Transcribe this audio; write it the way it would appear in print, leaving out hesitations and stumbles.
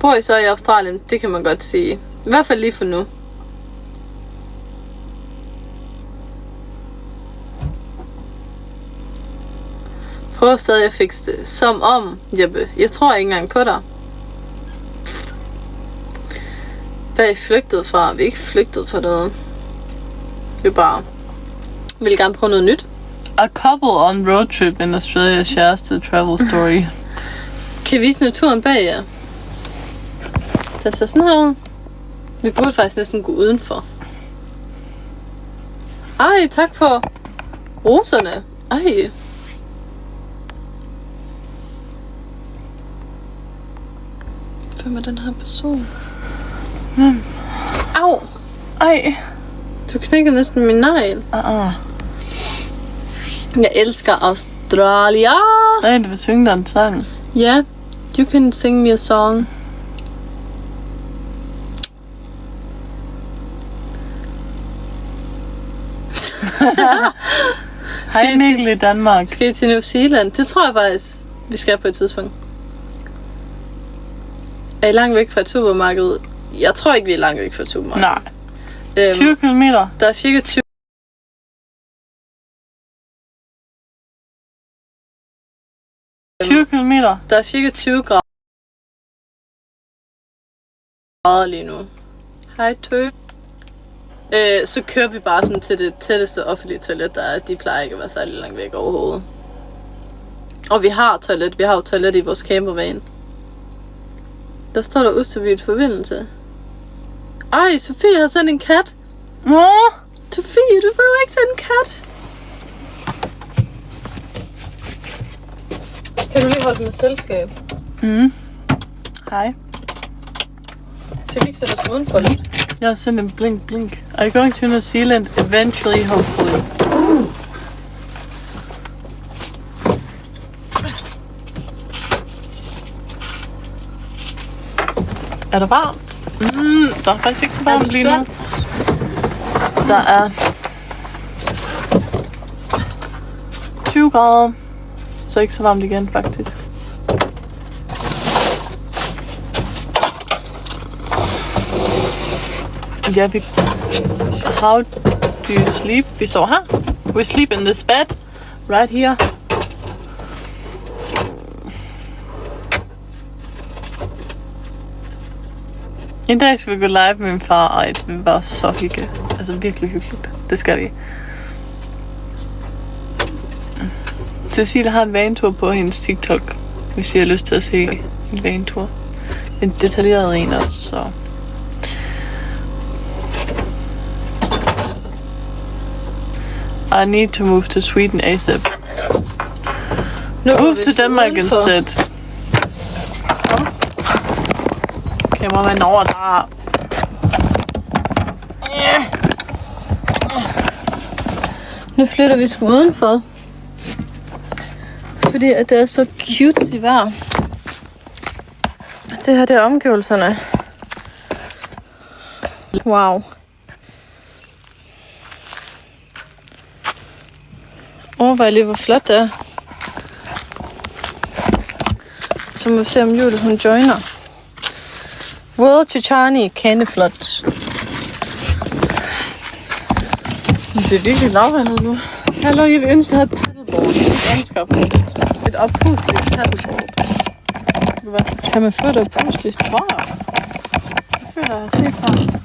Bor I så i Australien? Det kan man godt sige. I hvert fald lige for nu. Prøv stadig at fikse det. Som om, Jeppe. Jeg tror ikke engang på dig. Hvad er I flygtet fra? Vi er ikke flygtet fra noget. Vi bare vil gerne prøve noget nyt. A couple on road trip in Australia shares the travel story. Kan I vise naturen bag jer? Den ser sådan her ud. Vi burde faktisk næsten gå udenfor. Ej, tak for roserne. Ej. Hvem er den her person? Au. Ej. Du knækkede næsten min negl. Jeg elsker Australia. Nej, det vil synge dig en sang. Ja, you can sing me a song. Hej Mikkel i Danmark. Skal I til New Zealand? Det tror jeg faktisk, vi skal på et tidspunkt. Er I langt væk fra et supermarked? Jeg tror ikke, vi er langt væk fra et supermarked. Nej. 20 kilometer? Der er cirka 20. Kilometer. Der er cirka 20 grader lige nu. Hej tø. Så kører vi bare sådan til det tætteste offentlige toilet, der er. De plejer ikke at være særlig langt væk overhovedet. Og vi har toilet. Vi har jo toilet i vores campervan. Der står der ustabilt forbindelse. Ej, Sofie har sendt en kat. Sofie, du behøver ikke sende en kat. Kan du lige holde med selskab? Hej. Skal vi ikke sætte os udenfor lidt? Jeg har sendt en blink. Are you going to New Zealand eventually, hopefully? Er der varmt? Der er faktisk ikke så varmt lige nu. Der er 20 grader. Så ikke så varmt igen, faktisk. Ja, vi... How do you sleep? Vi sover her. We sleep in this bed. Right here. En dag skal vi gå live med min far, og det vil være så hyggeligt. Altså virkelig hyggeligt. Det skal vi. Cecilia har en vanetur på hendes TikTok, hvis I har lyst til at se en vanetur. En detaljeret en også, så... I need to move to Sweden ASAP. Move to Denmark instead. Kameramanden over der. Nu flytter vi sgu udenfor. Fordi at det er så cute i vejr. Det her, det er omgivelserne. Wow. Overvej lige, hvor flot det er. Så må vi se, om Julie hun joiner. World Chichani Candyflot. Det er virkelig lavvandet nu. Hallo, jeg vil ønske, at jeg havde et paddleboard. Jeg ønsker et oppusteligt paddleboard. Det var så. Kan man få det oppusteligt? Tror jeg. Det føler jeg at se fra.